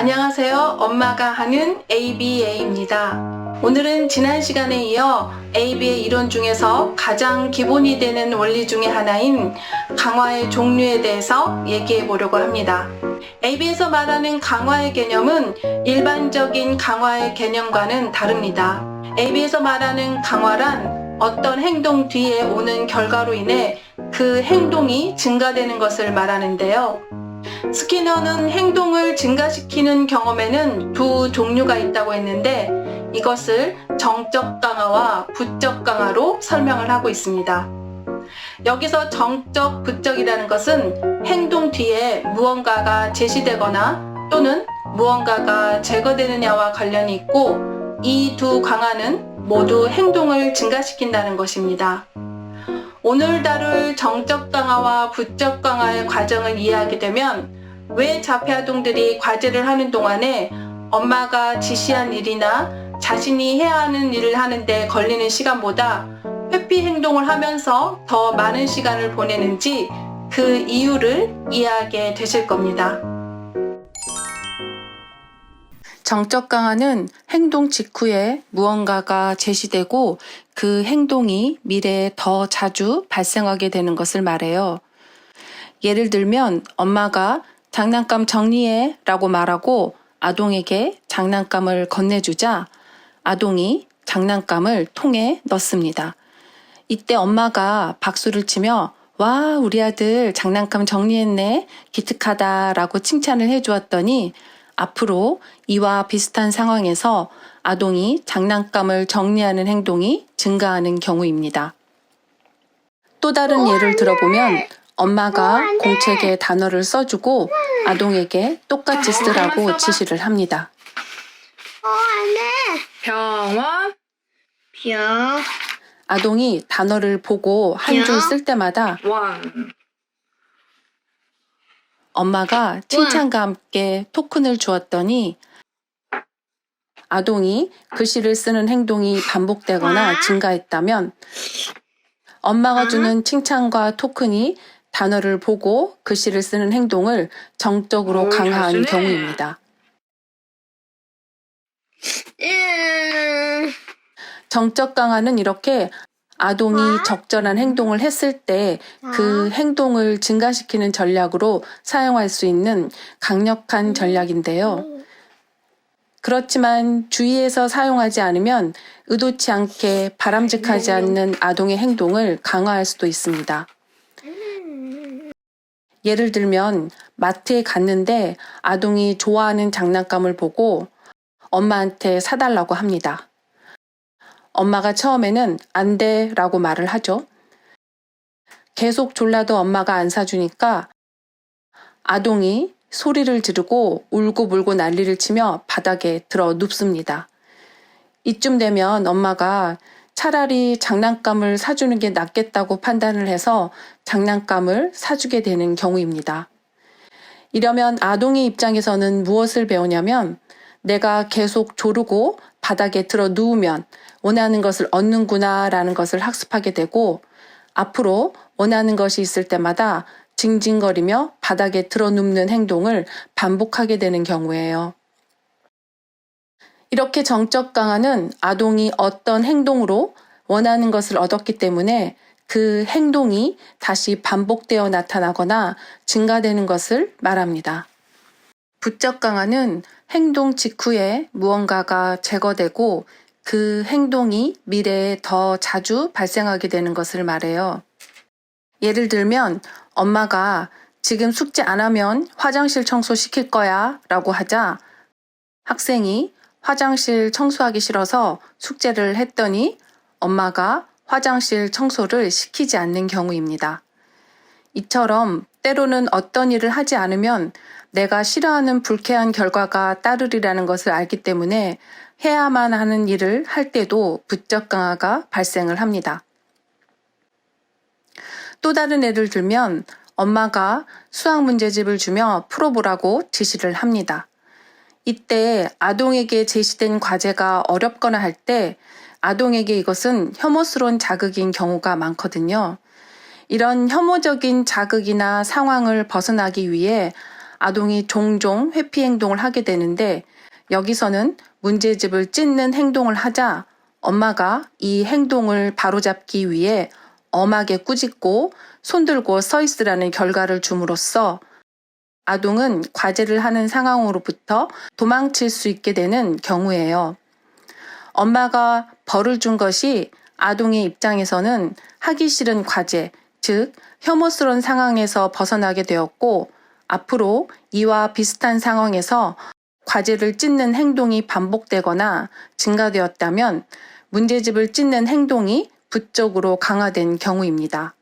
안녕하세요. 엄마가 하는 ABA입니다. 오늘은 지난 시간에 이어 AB의 이론 중에서 가장 기본이 되는 원리 중에 하나인 강화의 종류에 대해서 얘기해 보려고 합니다. AB에서 말하는 강화의 개념은 일반적인 강화의 개념과는 다릅니다. AB에서 말하는 강화란 어떤 행동 뒤에 오는 결과로 인해 그 행동이 증가되는 것을 말하는데요. 스키너는 행동을 증가시키는 경험에는 두 종류가 있다고 했는데 이것을 정적 강화와 부적 강화로 설명을 하고 있습니다. 여기서 정적, 부적이라는 것은 행동 뒤에 무언가가 제시되거나 또는 무언가가 제거되느냐와 관련이 있고 이 두 강화는 모두 행동을 증가시킨다는 것입니다. 오늘 다룰 정적 강화와 부적 강화의 과정을 이해하게 되면 왜 자폐아동들이 과제를 하는 동안에 엄마가 지시한 일이나 자신이 해야 하는 일을 하는데 걸리는 시간보다 회피 행동을 하면서 더 많은 시간을 보내는지 그 이유를 이해하게 되실 겁니다. 정적 강화는 행동 직후에 무언가가 제시되고 그 행동이 미래에 더 자주 발생하게 되는 것을 말해요. 예를 들면 엄마가 장난감 정리해 라고 말하고 아동에게 장난감을 건네주자 아동이 장난감을 통에 넣습니다. 이때 엄마가 박수를 치며 와 우리 아들 장난감 정리했네 기특하다 라고 칭찬을 해주었더니 앞으로 이와 비슷한 상황에서 아동이 장난감을 정리하는 행동이 증가하는 경우입니다. 또 다른 예를 들어보면 엄마가 공책에 단어를 써주고 아동에게 똑같이 쓰라고 지시를 합니다. 병원 병 아동이 단어를 보고 한 줄 쓸 때마다 원 엄마가 칭찬과 함께 토큰을 주었더니 아동이 글씨를 쓰는 행동이 반복되거나 증가했다면 엄마가 주는 칭찬과 토큰이 단어를 보고 글씨를 쓰는 행동을 정적으로 강화한 경우입니다. 정적 강화는 이렇게 아동이 적절한 행동을 했을 때 그 행동을 증가시키는 전략으로 사용할 수 있는 강력한 전략인데요. 그렇지만 주의해서 사용하지 않으면 의도치 않게 바람직하지 않는 아동의 행동을 강화할 수도 있습니다. 예를 들면 마트에 갔는데 아동이 좋아하는 장난감을 보고 엄마한테 사달라고 합니다. 엄마가 처음에는 안 돼 라고 말을 하죠. 계속 졸라도 엄마가 안 사주니까 아동이 소리를 지르고 울고불고 난리를 치며 바닥에 들어 눕습니다. 이쯤 되면 엄마가 차라리 장난감을 사주는 게 낫겠다고 판단을 해서 장난감을 사주게 되는 경우입니다. 이러면 아동의 입장에서는 무엇을 배우냐면 내가 계속 조르고 바닥에 들어 누우면 원하는 것을 얻는구나 라는 것을 학습하게 되고 앞으로 원하는 것이 있을 때마다 징징거리며 바닥에 들어 눕는 행동을 반복하게 되는 경우예요. 이렇게 정적 강화는 아동이 어떤 행동으로 원하는 것을 얻었기 때문에 그 행동이 다시 반복되어 나타나거나 증가되는 것을 말합니다. 부적 강화는 행동 직후에 무언가가 제거되고 그 행동이 미래에 더 자주 발생하게 되는 것을 말해요. 예를 들면 엄마가 지금 숙제 안 하면 화장실 청소 시킬 거야 라고 하자 학생이 화장실 청소하기 싫어서 숙제를 했더니 엄마가 화장실 청소를 시키지 않는 경우입니다. 이처럼 때로는 어떤 일을 하지 않으면 내가 싫어하는 불쾌한 결과가 따르리라는 것을 알기 때문에 해야만 하는 일을 할 때도 부적 강화가 발생을 합니다. 또 다른 예를 들면 엄마가 수학 문제집을 주며 풀어보라고 지시를 합니다. 이때 아동에게 제시된 과제가 어렵거나 할 때 아동에게 이것은 혐오스러운 자극인 경우가 많거든요. 이런 혐오적인 자극이나 상황을 벗어나기 위해 아동이 종종 회피 행동을 하게 되는데 여기서는 문제집을 찢는 행동을 하자 엄마가 이 행동을 바로잡기 위해 엄하게 꾸짖고 손들고 서 있으라는 결과를 줌으로써 아동은 과제를 하는 상황으로부터 도망칠 수 있게 되는 경우예요. 엄마가 벌을 준 것이 아동의 입장에서는 하기 싫은 과제, 즉 혐오스러운 상황에서 벗어나게 되었고 앞으로 이와 비슷한 상황에서 과제를 찢는 행동이 반복되거나 증가되었다면 문제집을 찢는 행동이 부적으로 강화된 경우입니다.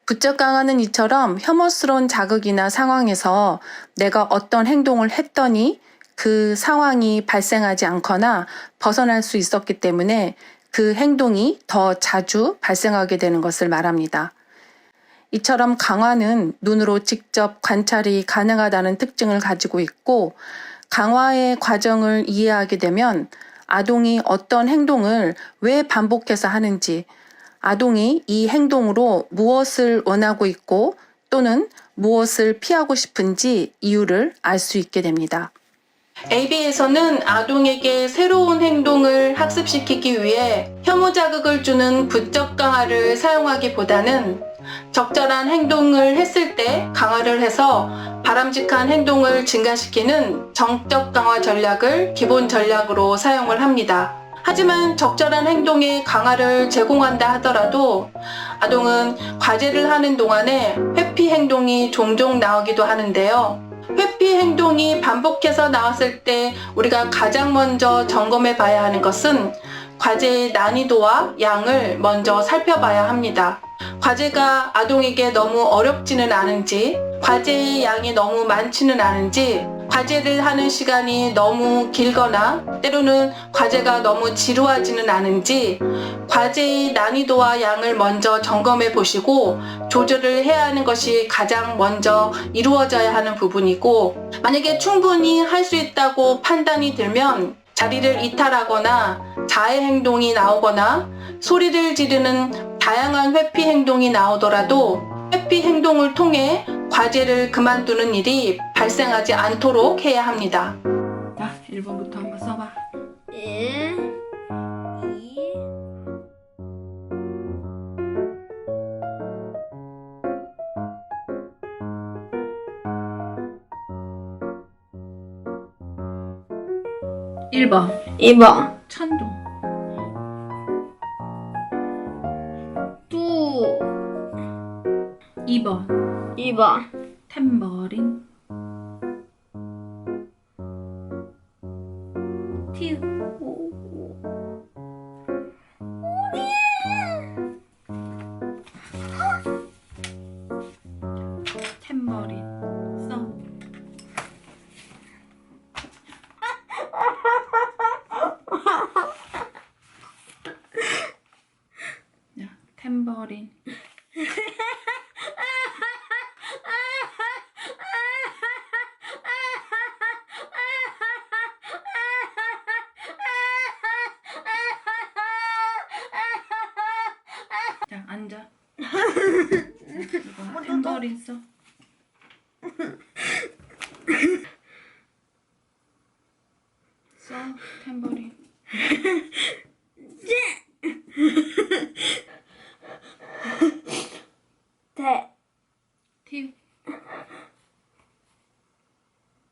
부적 강화는 이처럼 혐오스러운 자극이나 상황에서 내가 어떤 행동을 했더니 그 상황이 발생하지 않거나 벗어날 수 있었기 때문에 그 행동이 더 자주 발생하게 되는 것을 말합니다. 이처럼 강화는 눈으로 직접 관찰이 가능하다는 특징을 가지고 있고 강화의 과정을 이해하게 되면 아동이 어떤 행동을 왜 반복해서 하는지, 아동이 이 행동으로 무엇을 원하고 있고 또는 무엇을 피하고 싶은지 이유를 알 수 있게 됩니다. AB에서는 아동에게 새로운 행동을 학습시키기 위해 혐오 자극을 주는 부적 강화를 사용하기보다는 적절한 행동을 했을 때 강화를 해서 바람직한 행동을 증가시키는 정적 강화 전략을 기본 전략으로 사용을 합니다. 하지만 적절한 행동에 강화를 제공한다 하더라도 아동은 과제를 하는 동안에 회피 행동이 종종 나오기도 하는데요. 회피 행동이 반복해서 나왔을 때 우리가 가장 먼저 점검해 봐야 하는 것은 과제의 난이도와 양을 먼저 살펴봐야 합니다. 과제가 아동에게 너무 어렵지는 않은지, 과제의 양이 너무 많지는 않은지, 과제를 하는 시간이 너무 길거나 때로는 과제가 너무 지루하지는 않은지 과제의 난이도와 양을 먼저 점검해 보시고 조절을 해야 하는 것이 가장 먼저 이루어져야 하는 부분이고, 만약에 충분히 할 수 있다고 판단이 들면 자리를 이탈하거나 자해 행동이 나오거나 소리를 지르는 다양한 회피 행동이 나오더라도 회피 행동을 통해 과제를 그만두는 일이 발생하지 않도록 해야 합니다. 자, 1번부터 한번 써봐. 1, 2, 1번 2번 천둥, 뚜 2번 2번 탬버린, 티 탬버린 써. 자, 탬버린. 자, 앉아. 이거 탬버린 써. 써, 탬버린. 대 티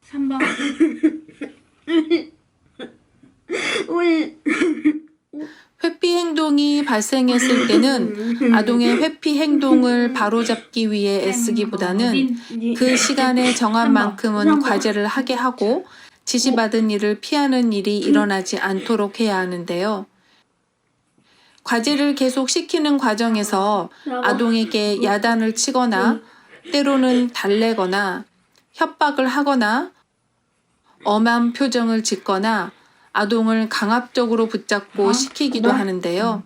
3번 울 회피 행동이 발생했을 때는 아동의 회피 행동을 바로잡기 위해 애쓰기보다는 그 시간에 정한 만큼은 과제를 하게 하고 지시받은 일을 피하는 일이 일어나지 않도록 해야 하는데요. 과제를 계속 시키는 과정에서 아동에게 야단을 치거나 때로는 달래거나 협박을 하거나 엄한 표정을 짓거나 아동을 강압적으로 붙잡고 시키기도 하는데요.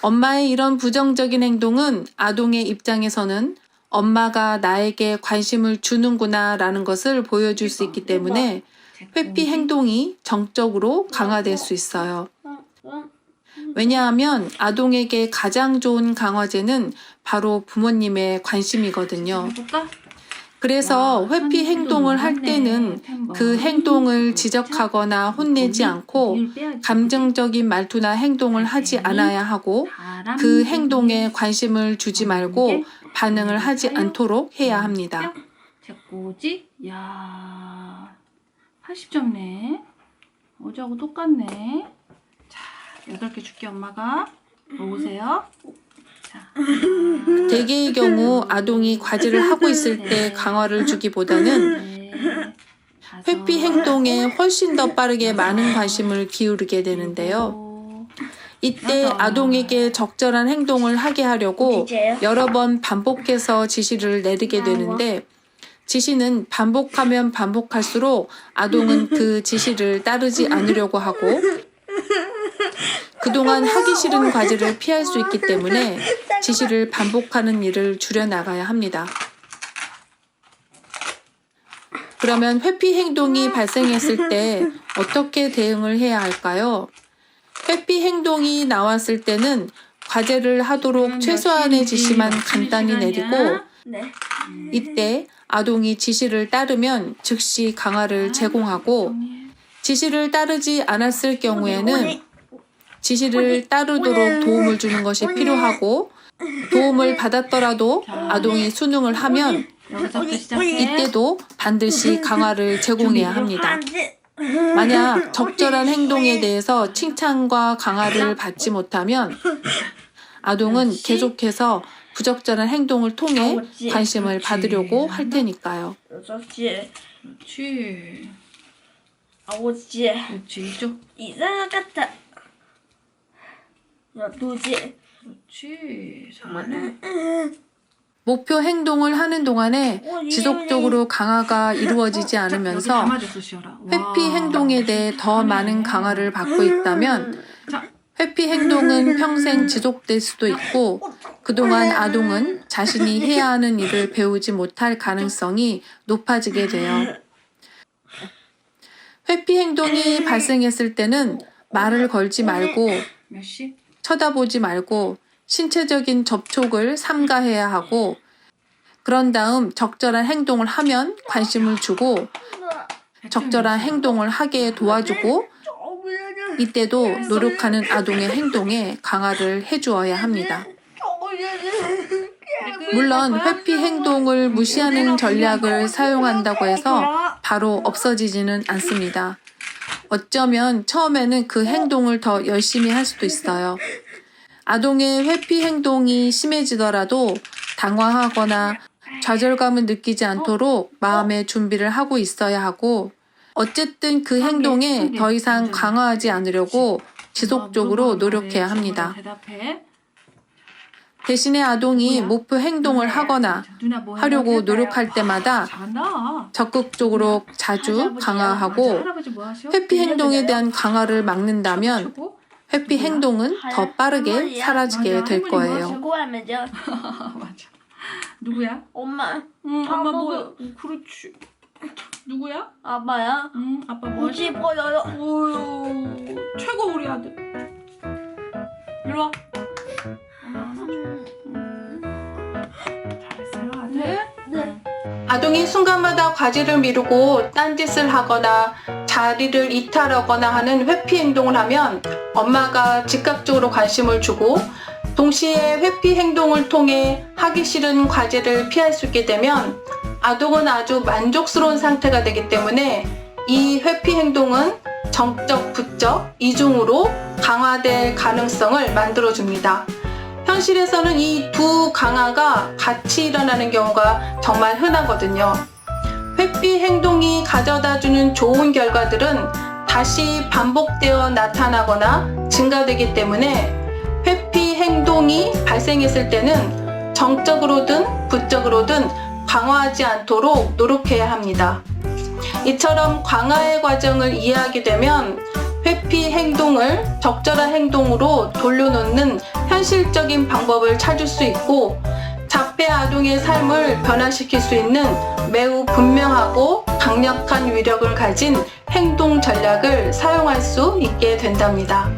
엄마의 이런 부정적인 행동은 아동의 입장에서는 엄마가 나에게 관심을 주는구나 라는 것을 보여줄 수 있기 때문에 회피 행동이 정적으로 강화될 수 있어요. 왜냐하면 아동에게 가장 좋은 강화제는 바로 부모님의 관심이거든요. 그래서 회피 행동을 할 때는 그 행동을 지적하거나 혼내지 않고 감정적인 말투나 행동을 하지 않아야 하고 그 행동에 관심을 주지 말고 반응을 하지 않도록 해야 합니다. 제 거지? 야, 80점네. 어제하고 똑같네. 자, 8개 줄게 엄마가. 먹으세요. 자. 대개의 경우 아동이 과제를 하고 있을 때 강화를 주기보다는 회피 행동에 훨씬 더 빠르게 많은 관심을 기울이게 되는데요. 이때 아동에게 적절한 행동을 하게 하려고 여러 번 반복해서 지시를 내리게 되는데 지시는 반복하면 반복할수록 아동은 그 지시를 따르지 않으려고 하고 그동안 하기 싫은 과제를 피할 수 있기 때문에 지시를 반복하는 일을 줄여나가야 합니다. 그러면 회피 행동이 발생했을 때 어떻게 대응을 해야 할까요? 회피 행동이 나왔을 때는 과제를 하도록 최소한의 지시만 간단히 내리고 네. 이때 아동이 지시를 따르면 즉시 강화를 제공하고 지시를 따르지 않았을 경우에는 지시를 따르도록 도움을 주는 것이 필요하고 도움을 받았더라도 아동이 수능을 하면 여기서부터 시작해. 이때도 반드시 강화를 제공해야 합니다. 만약 적절한 행동에 대해서 칭찬과 강화를 받지 못하면 아동은 계속해서 부적절한 행동을 통해 관심을 받으려고 할 테니까요. 6시, 그렇지. 9시, 그렇지. 이쪽. 이상한 것 같아. 12시. 그렇지. 잘하네. 목표 행동을 하는 동안에 지속적으로 강화가 이루어지지 않으면서 여기 담아줬어, 시어라. 회피 행동에 대해 더 많은 강화를 받고 있다면 회피 행동은 평생 지속될 수도 있고 그동안 아동은 자신이 해야 하는 일을 배우지 못할 가능성이 높아지게 돼요. 회피 행동이 발생했을 때는 말을 걸지 말고 몇 시? 쳐다보지 말고 신체적인 접촉을 삼가해야 하고 그런 다음 적절한 행동을 하면 관심을 주고 적절한 행동을 하게 도와주고 이때도 노력하는 아동의 행동에 강화를 해주어야 합니다. 물론 회피 행동을 무시하는 전략을 사용한다고 해서 바로 없어지지는 않습니다. 어쩌면 처음에는 그 행동을 더 열심히 할 수도 있어요. 아동의 회피 행동이 심해지더라도 당황하거나 좌절감을 느끼지 않도록 마음의 준비를 하고 있어야 하고 어쨌든 그 행동에 더 이상 강화하지 않으려고 지속적으로 노력해야 합니다. 대답해. 대신에 아동이 목표 행동을 하거나 하려고 노력할 때마다 잘한다. 적극적으로 자주 강화하고 회피 행동에 대한 강화를 막는다면 회피 행동은 더 빠르게 사라지게 될 거예요. 수고하면서 맞아. 누구야? 엄마, 응, 다 엄마 먹어. 뭐야? 그렇지. 누구야? 아빠야. 응, 아빠 뭐 보고 싶어요. 어유 최고 우리 아들. 이리 와. 잘했어요 아들. 네. 아동이 순간마다 과제를 미루고 딴짓을 하거나 자리를 이탈하거나 하는 회피 행동을 하면 엄마가 즉각적으로 관심을 주고 동시에 회피 행동을 통해 하기 싫은 과제를 피할 수 있게 되면 아동은 아주 만족스러운 상태가 되기 때문에 이 회피 행동은 정적, 부적, 이중으로 강화될 가능성을 만들어줍니다. 현실에서는 이 두 강화가 같이 일어나는 경우가 정말 흔하거든요. 회피 행동이 가져다주는 좋은 결과들은 다시 반복되어 나타나거나 증가되기 때문에 회피 행동이 발생했을 때는 정적으로든 부적으로든 강화하지 않도록 노력해야 합니다. 이처럼 강화의 과정을 이해하게 되면 회피 행동을 적절한 행동으로 돌려놓는 현실적인 방법을 찾을 수 있고 자폐 아동의 삶을 변화시킬 수 있는 매우 분명하고 강력한 위력을 가진 행동 전략을 사용할 수 있게 된답니다.